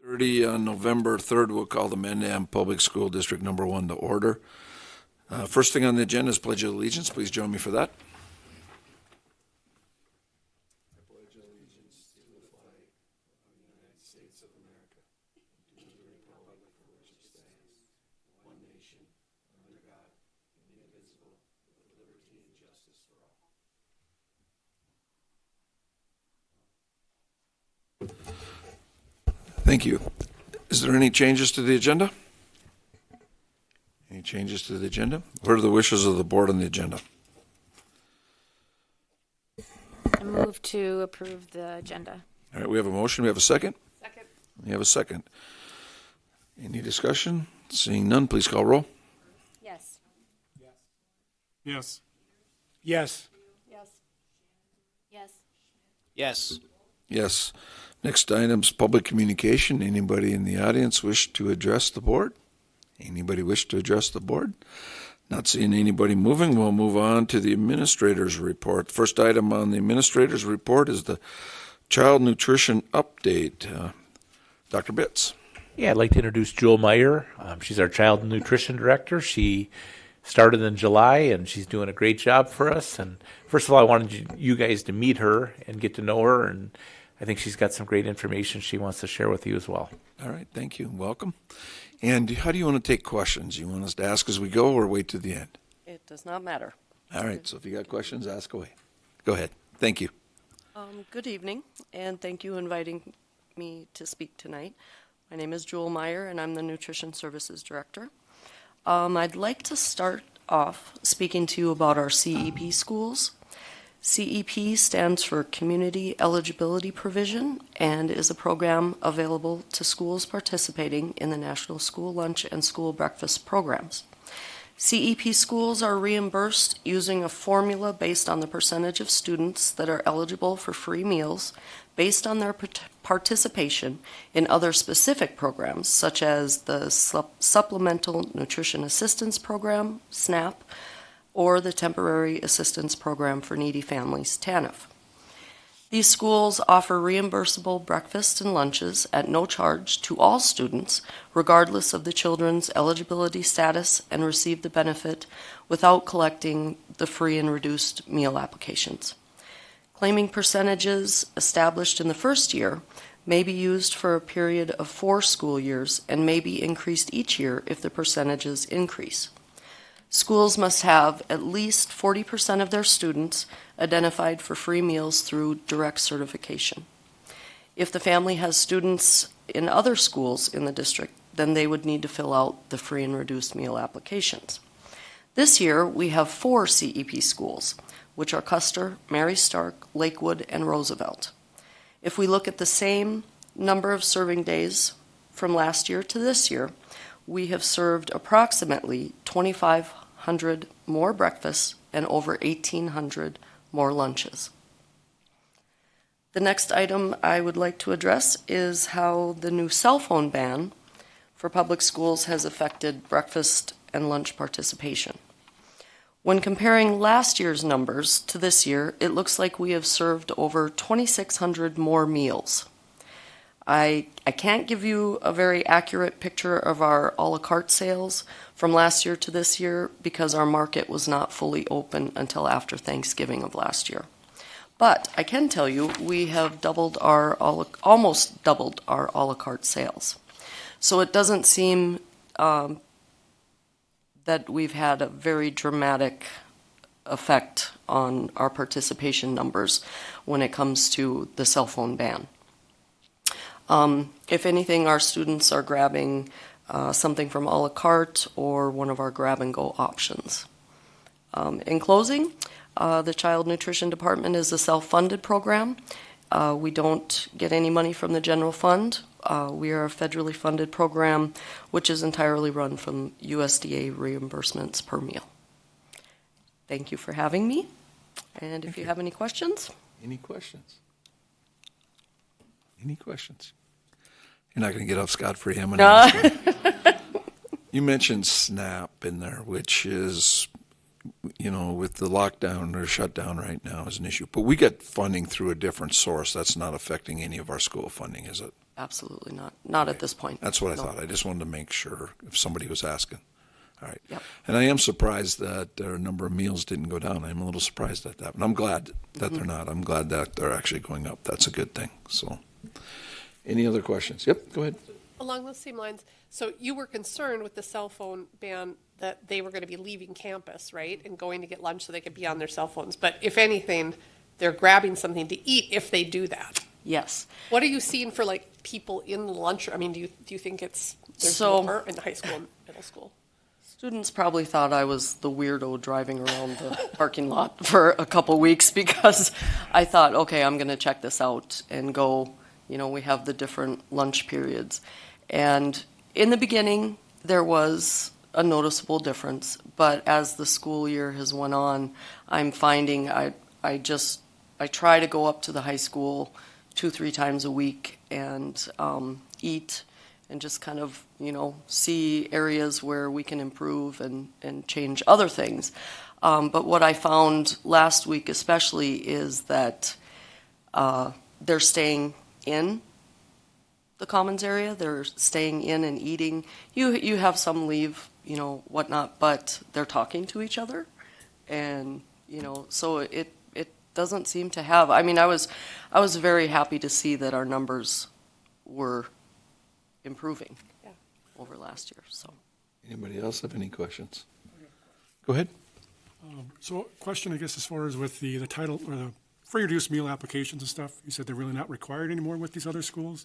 30 on November 3rd, we'll call the Mandan Public School District Number 1 to order. First thing on the agenda is Pledge of Allegiance. Please join me for that. I pledge allegiance to the flag of the United States of America, and to the republic for which it stands, one nation, under God, indivisible, with liberty and justice for all. Thank you. Is there any changes to the agenda? Any changes to the agenda? What are the wishes of the board on the agenda? I move to approve the agenda. All right, we have a motion. We have a second? Second. We have a second. Any discussion? Seeing none, please call roll. Yes. Yes. Yes. Yes. Yes. Yes. Yes. Next item is public communication. Anybody in the audience wish to address the board? Anybody wish to address the board? Not seeing anybody moving, we'll move on to the administrator's report. First item on the administrator's report is the child nutrition update. Dr. Bitts. Yeah, I'd like to introduce Jewel Meyer. She's our child nutrition director. She started in July, and she's doing a great job for us. And first of all, I wanted you guys to meet her and get to know her, and I think she's got some great information she wants to share with you as well. All right, thank you. Welcome. And how do you want to take questions? You want us to ask as we go or wait to the end? It does not matter. All right, so if you got questions, ask away. Go ahead. Thank you. Good evening, and thank you for inviting me to speak tonight. My name is Jewel Meyer, and I'm the Nutrition Services Director. I'd like to start off speaking to you about our CEP schools. CEP stands for Community Eligibility Provision and is a program available to schools participating in the National School Lunch and School Breakfast programs. CEP schools are reimbursed using a formula based on the percentage of students that are eligible for free meals based on their participation in other specific programs such as the Supplemental Nutrition Assistance Program, SNAP, or the Temporary Assistance Program for Needy Families, TANF. These schools offer reimbursable breakfasts and lunches at no charge to all students, regardless of the children's eligibility status, and receive the benefit without collecting the free and reduced meal applications. Claiming percentages established in the first year may be used for a period of 4 school years and may be increased each year if the percentages increase. Schools must have at least 40% of their students identified for free meals through direct certification. If the family has students in other schools in the district, then they would need to fill out the free and reduced meal applications. This year, we have 4 CEP schools, which are Custer, Mary Stark, Lakewood, and Roosevelt. If we look at the same number of serving days from last year to this year, we have served approximately 2,500 more breakfasts and over 1,800 more lunches. The next item I would like to address is how the new cell phone ban for public schools has affected breakfast and lunch participation. When comparing last year's numbers to this year, it looks like we have served over 2,600 more meals. I can't give you a very accurate picture of our a la carte sales from last year to this year because our market was not fully open until after Thanksgiving of last year. But I can tell you we have almost doubled our a la carte sales. So it doesn't seem that we've had a very dramatic effect on our participation numbers when it comes to the cell phone ban. If anything, our students are grabbing something from a la carte or one of our grab-and-go options. In closing, the Child Nutrition Department is a self-funded program. We don't get any money from the general fund. We are a federally funded program, which is entirely run from USDA reimbursements per meal. Thank you for having me. And if you have any questions. Any questions? Any questions? You're not going to get off scot-free. I'm going to ask you. You mentioned SNAP in there, which is with the lockdown or shutdown right now is an issue. But we get funding through a different source. That's not affecting any of our school funding, is it? Absolutely not. Not at this point. That's what I No. thought. I just wanted to make sure if somebody was asking. All right. Yep. And I am surprised that our number of meals didn't go down. I'm a little surprised at that. But I'm glad that they're not. I'm glad that they're actually going up. That's a good thing. So, any other questions? Yep, go ahead. Along those same lines, so you were concerned with the cell phone ban that they were going to be leaving campus, right, and going to get lunch so they could be on their cell phones. But if anything, they're grabbing something to eat if they do that. Yes. What are you seeing for like people in the lunch? I mean, do you think there's So- more in high school and middle school? Students probably thought I was the weirdo driving around the parking lot for a couple weeks because I thought, okay, I'm going to check this out and go, we have the different lunch periods. And in the beginning, there was a noticeable difference, but as the school year has went on, I'm finding I try to go up to the high school 2-3 times a week and eat and just kind of, see areas where we can improve and change other things. But what I found last week especially is that they're staying in the commons area. They're staying in and eating. You have some leave, whatnot, but they're talking to each other. And, so it doesn't seem to have, I was very happy to see that our numbers were improving over last year, so. Anybody else have any questions? Go ahead. So question, I guess, as far as with the title or the free reduced meal applications and stuff, you said they're really not required anymore with these other schools?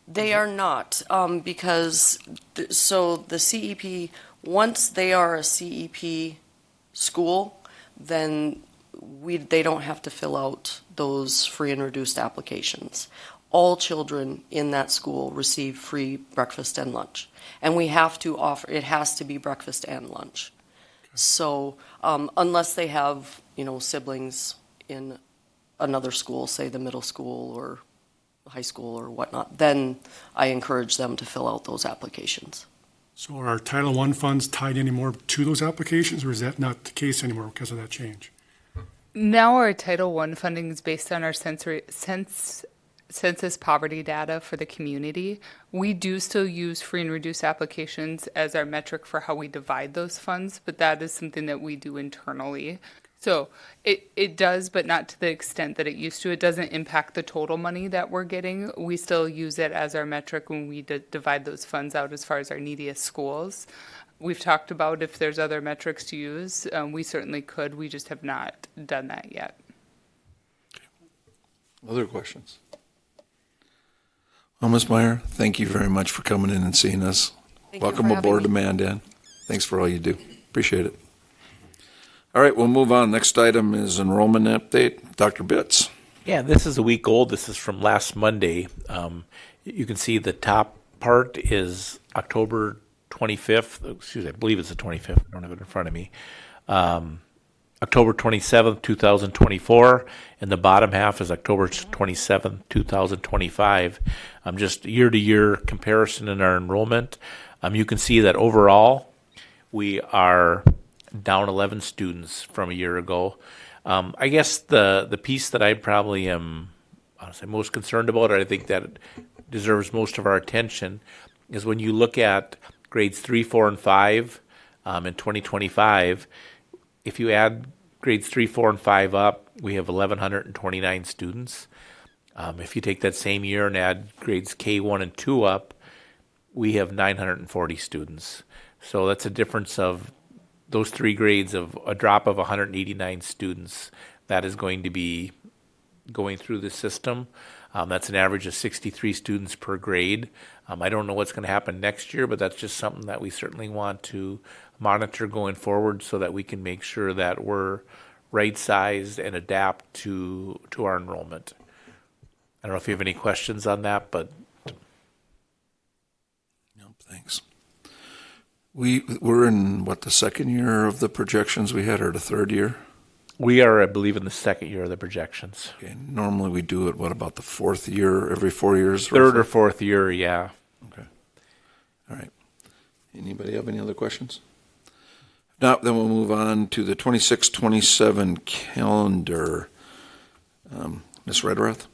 They are not, because, so the CEP, once they are a CEP school, then they don't have to fill out those free and reduced applications. All children in that school receive free breakfast and lunch. And we have to offer, it has to be breakfast and lunch. So, unless they have, siblings in another school, say the middle school or high school or whatnot, then I encourage them to fill out those applications. So are Title I funds tied anymore to those applications, or is that not the case anymore because of that change? Now our Title I funding is based on our census poverty data for the community. We do still use free and reduced applications as our metric for how we divide those funds, but that is something that we do internally. So it does, but not to the extent that it used to. It doesn't impact the total money that we're getting. We still use it as our metric when we divide those funds out as far as our neediest schools. We've talked about if there's other metrics to use. We certainly could. We just have not done that yet. Other questions? Well, Ms. Meyer, thank you very much for coming in and seeing us. Thank you Welcome for having aboard to me. Mandan. Thanks for all you do. Appreciate it. All right, we'll move on. Next item is enrollment update. Dr. Bitts. Yeah, this is a week old. This is from last Monday. You can see the top part is October 25th. Excuse me, I believe it's the 25th. I don't have it in front of me. October 27th, 2024, and the bottom half is October 27th, 2025. Just year-to-year comparison in our enrollment. You can see that overall we are down 11 students from a year ago. I guess the piece that I probably am honestly most concerned about, or I think that deserves most of our attention, is when you look at grades 3, 4, and 5 in 2025. If you add grades 3, 4, and 5 up, we have 1,129 students. If you take that same year and add grades K1 and 2 up, we have 940 students. So that's a difference of those 3 grades of a drop of 189 students that is going to be going through the system. That's an average of 63 students per grade. I don't know what's going to happen next year, but that's just something that we certainly want to monitor going forward so that we can make sure that we're right-sized and adapt to our enrollment. I don't know if you have any questions on that, but No, thanks. We're in, the second year of the projections we had, or the third year? we are, I believe, in the second year of the projections. Okay, normally we do it, about the fourth year, every 4 years? Third roughly? or fourth year, yeah. Okay. All right. Anybody have any other questions? Now, then we'll move on to the 26-27 calendar. Ms. Rederath?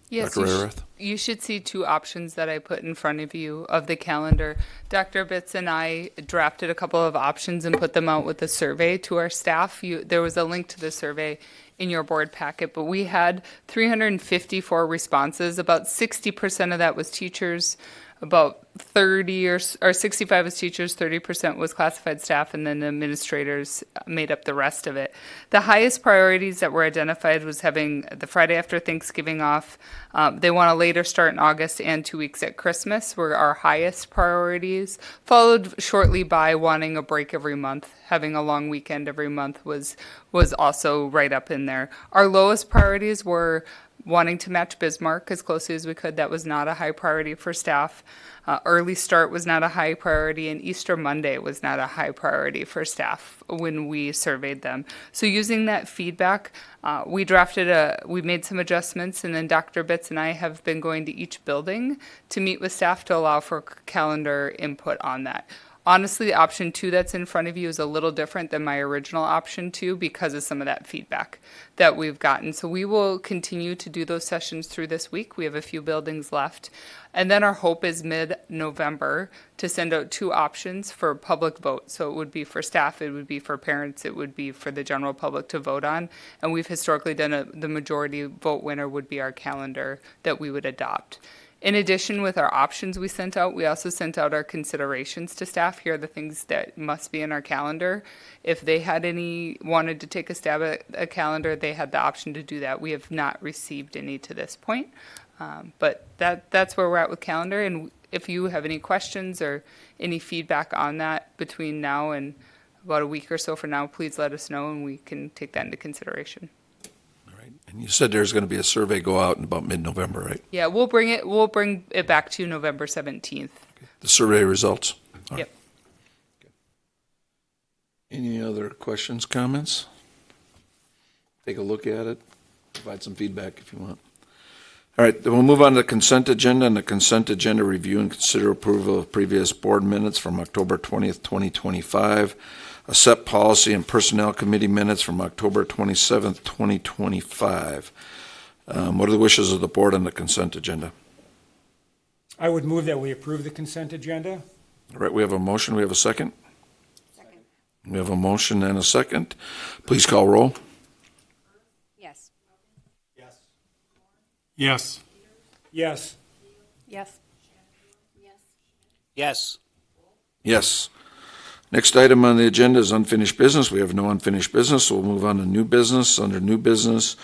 Yes, Dr. Rederath? you should see two options that I put in front of you of the calendar. Dr. Bitts and I drafted a couple of options and put them out with a survey to our staff. There was a link to the survey in your board packet, but we had 354 responses. About 60% of that was teachers, about 30 or 65 was teachers, 30% was classified staff, and then the administrators made up the rest of it. The highest priorities that were identified was having the Friday after Thanksgiving off. They want a later start in August and 2 weeks at Christmas were our highest priorities, followed shortly by wanting a break every month. Having a long weekend every month was also right up in there. Our lowest priorities were wanting to match Bismarck as closely as we could. That was not a high priority for staff. Early start was not a high priority, and Easter Monday was not a high priority for staff when we surveyed them. So using that feedback, we made some adjustments, and then Dr. Bitts and I have been going to each building to meet with staff to allow for calendar input on that. Honestly, option 2 that's in front of you is a little different than my original option 2 because of some of that feedback that we've gotten. So we will continue to do those sessions through this week. We have a few buildings left. And then our hope is mid-November to send out 2 options for public vote. So it would be for staff, it would be for parents, it would be for the general public to vote on. And we've historically done the majority vote winner would be our calendar that we would adopt. In addition, with our options we sent out, we also sent out our considerations to staff. Here are the things that must be in our calendar. If they wanted to take a stab at a calendar, they had the option to do that. We have not received any to this point. But that's where we're at with calendar. And if you have any questions or any feedback on that between now and about a week or so from now, please let us know and we can take that into consideration. And you said there's going to be a survey go out in about mid-November, right? Yeah, we'll bring it back to you November 17th. The survey results? Yep. Any other questions, comments? Take a look at it, provide some feedback if you want. All right, then we'll move on to the consent agenda, and the consent agenda review and consider approval of previous board minutes from October 20th, 2025, a SEP policy and personnel committee minutes from October 27th, 2025. What are the wishes of the board on the consent agenda? I would move that we approve the consent agenda. All right, we have a motion. We have a second? Second. We have a motion and a second. Please call roll. Yes. Yes. Yes. Yes. Yes. Yes. Next item on the agenda is unfinished business. We have no unfinished business, so we'll move on to new business. Under new business,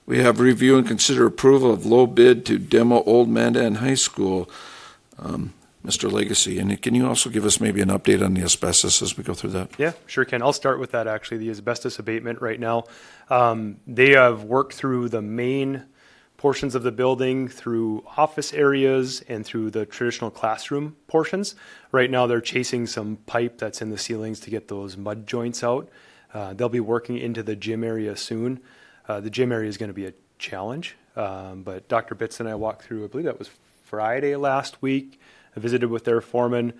we have review and consider approval of low bid to demo Old Mandan High School. Mr. Legacy, and can you also give us maybe an update on the asbestos as we go through that? Yeah, sure can. I'll start with that, actually, the asbestos abatement right now. They have worked through the main portions of the building, through office areas, and through the traditional classroom portions. Right now, they're chasing some pipe that's in the ceilings to get those mud joints out. They'll be working into the gym area soon. The gym area is going to be a challenge, but Dr. Bitts and I walked through, I believe that was Friday last week. I visited with their foreman.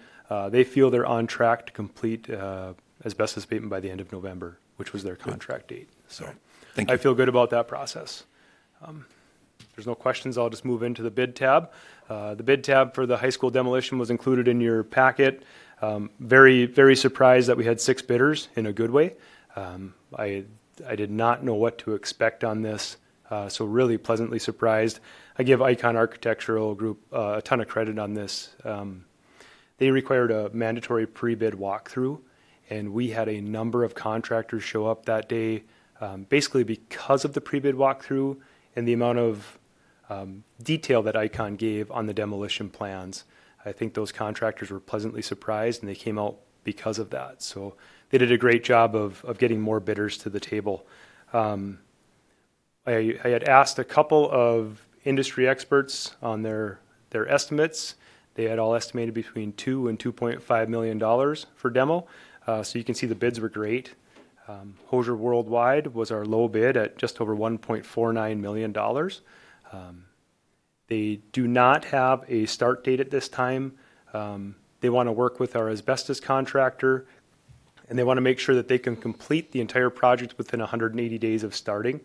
They feel they're on track to complete asbestos abatement by the end of November, which was their contract date. So Thank you. I feel good about that process. There's no questions. I'll just move into the bid tab. The bid tab for the high school demolition was included in your packet. Very, very surprised that we had 6 bidders in a good way. I did not know what to expect on this, so really pleasantly surprised. I give Icon Architectural Group a ton of credit on this. They required a mandatory pre-bid walkthrough, and we had a number of contractors show up that day, basically because of the pre-bid walkthrough and the amount of detail that Icon gave on the demolition plans. I think those contractors were pleasantly surprised, and they came out because of that. So they did a great job of getting more bidders to the table. I had asked a couple of industry experts on their estimates. They had all estimated between $2 and $2.5 million for demo. So you can see the bids were great. Hosier Worldwide was our low bid at just over $1.49 million. They do not have a start date at this time. They want to work with our asbestos contractor and they want to make sure that they can complete the entire project within 180 days of starting.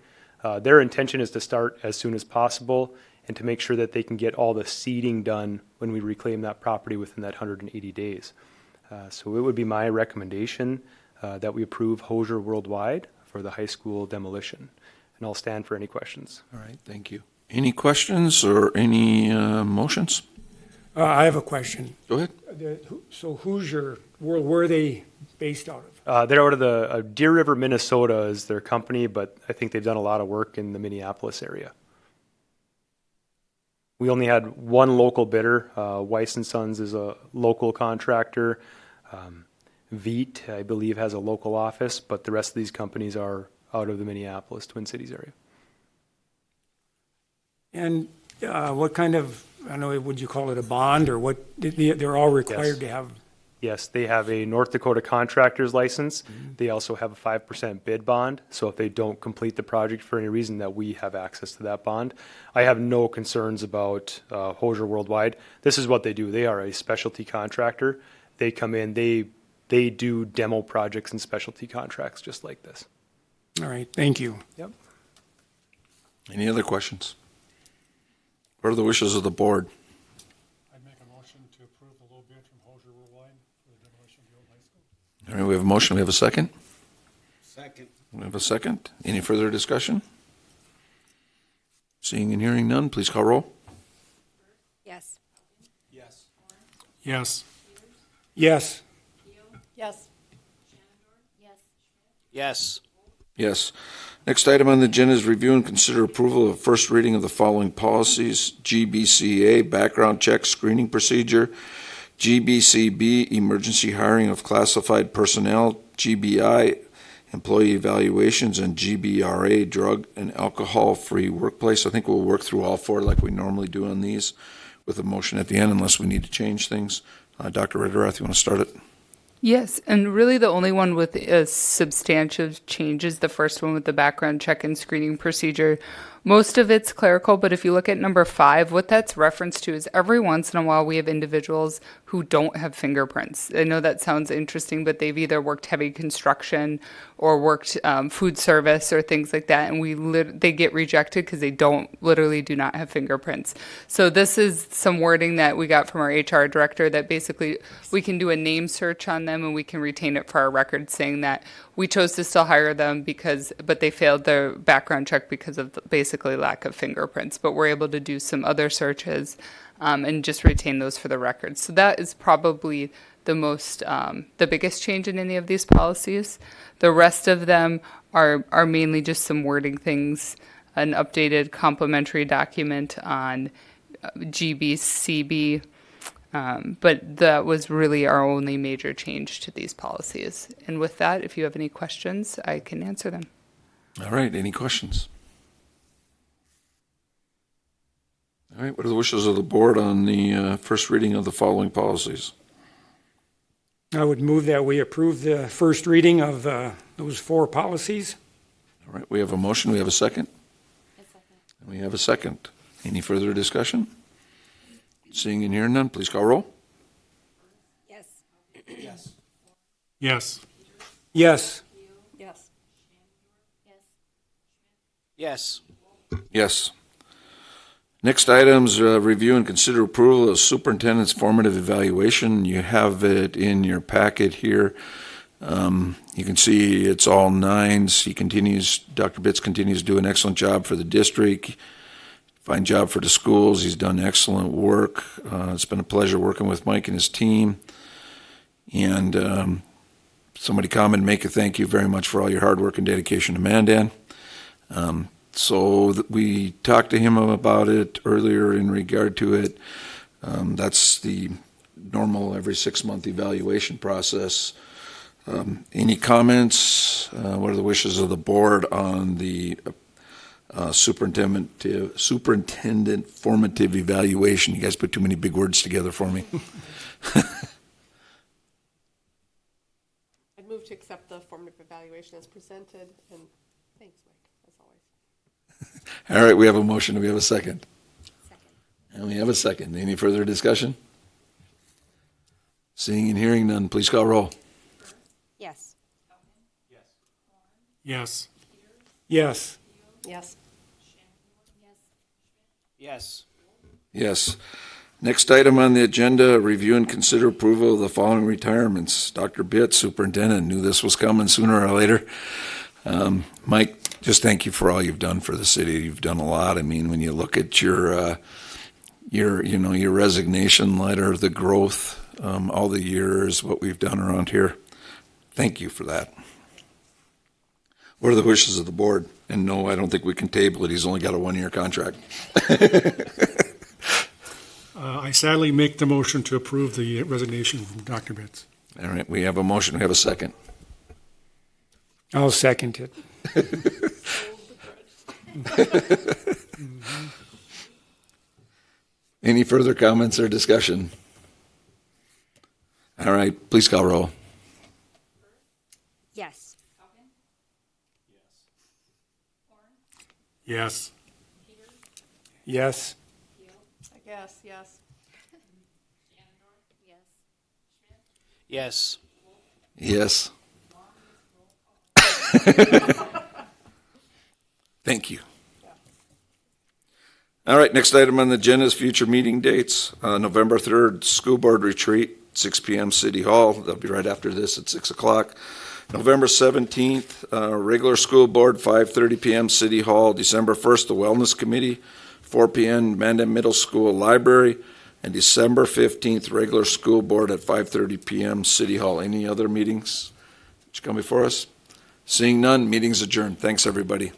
Their intention is to start as soon as possible and to make sure that they can get all the seeding done when we reclaim that property within that 180 days. So it would be my recommendation that we approve Hosier Worldwide for the high school demolition. And I'll stand for any questions. All right, thank you. Any questions or any motions? I have a question. Go ahead. So Hoosier, where are they based out of? They're out of the Deer River, Minnesota is their company, but I think they've done a lot of work in the Minneapolis area. We only had one local bidder. Weiss & Sons is a local contractor. Veet, I believe, has a local office, but the rest of these companies are out of the Minneapolis, Twin Cities area. And what kind of, I don't know, would you call it a bond or what, they're all required to have? Yes, they have a North Dakota contractor's license. They also have a 5% bid bond. So if they don't complete the project for any reason, that we have access to that bond. I have no concerns about Hosier Worldwide. This is what they do. They are a specialty contractor. They come in, they do demo projects and specialty contracts just like this. All right, thank you. Yep. Any other questions? What are the wishes of the board? I'd make a motion to approve the low bid from Hosier Worldwide for the demolition of the old high school. All right, we have a motion. We have a second. Second. We have a second. Any further discussion? Seeing and hearing none, please call roll. Yes. Yes. Yes. Yes. Yes. Yes. Yes. Next item on the agenda is review and consider approval of first reading of the following policies: GBCA, background check screening procedure; GBCB, emergency hiring of classified personnel; GBI, employee evaluations; and GBRA, drug and alcohol-free workplace. I think we'll work through all four like we normally do on these with a motion at the end unless we need to change things. Dr. Ritterath, you want to start it? Yes, and really the only one with a substantial change is the first one with the background check and screening procedure. Most of it's clerical, but if you look at number 5, what that's referenced to is every once in a while we have individuals who don't have fingerprints. I know that sounds interesting, but they've either worked heavy construction or worked food service or things like that, and they get rejected because they literally do not have fingerprints. So this is some wording that we got from our HR director that basically we can do a name search on them and we can retain it for our records, saying that we chose to still hire them but they failed their background check because of basically lack of fingerprints. But we're able to do some other searches and just retain those for the records. So that is probably the biggest change in any of these policies. The rest of them are mainly just some wording things, an updated complementary document on GBCB. But that was really our only major change to these policies. And with that, if you have any questions, I can answer them. All right, any questions? All right, what are the wishes of the board on the first reading of the following policies? I would move that we approve the first reading of those 4 policies. All right, we have a motion. We have a second. And we have a second. Any further discussion? Seeing and hearing none, please call roll. Yes. Yes. Yes. Yes. Yes. Yes. Next items, review and consider approval of superintendent's formative evaluation. You have it in your packet here. You can see it's all 9s. Dr. Bitts continues to do an excellent job for the district. Fine job for the schools. He's done excellent work. It's been a pleasure working with Mike and his team. And somebody comment, make a thank you very much for all your hard work and dedication to Mandan. We talked to him about it earlier in regard to it. That's the normal every 6-month evaluation process. Any comments? What are the wishes of the board on the superintendent formative evaluation? You guys put too many big words together for me. I'd move to accept the formative evaluation as presented, and thanks, Mike, as always. All right, we have a motion. Do we have a second? And we have a second. Any further discussion? Seeing and hearing none, please call roll. Yes. Yes. Yes. Yes. Yes. Yes. Next item on the agenda, review and consider approval of the following retirements. Dr. Bitt, Superintendent, knew this was coming sooner or later. Mike, just thank you for all you've done for the city. You've done a lot. I mean, when you look at your resignation letter, the growth, all the years, what we've done around here. Thank you for that. What are the wishes of the board? And no, I don't think we can table it. He's only got a 1-year contract. I sadly make the motion to approve the resignation from Dr. Bitts. All right, we have a motion. We have a second. I'll second it. Any further comments or discussion? All right, please call roll. Yes. Yes. Yes. I guess, yes. Yes. Yes. Thank you. All right, next item on the agenda is future meeting dates. November 3rd, school board retreat, 6 p.m. City Hall. That'll be right after this at 6 o'clock. November 17th, regular school board, 5:30 p.m. City Hall. December 1st, the Wellness Committee, 4 p.m. Mandan Middle School Library. And December 15th, regular school board at 5:30 p.m. City Hall. Any other meetings that come before us? Seeing none, meeting's adjourned. Thanks, everybody.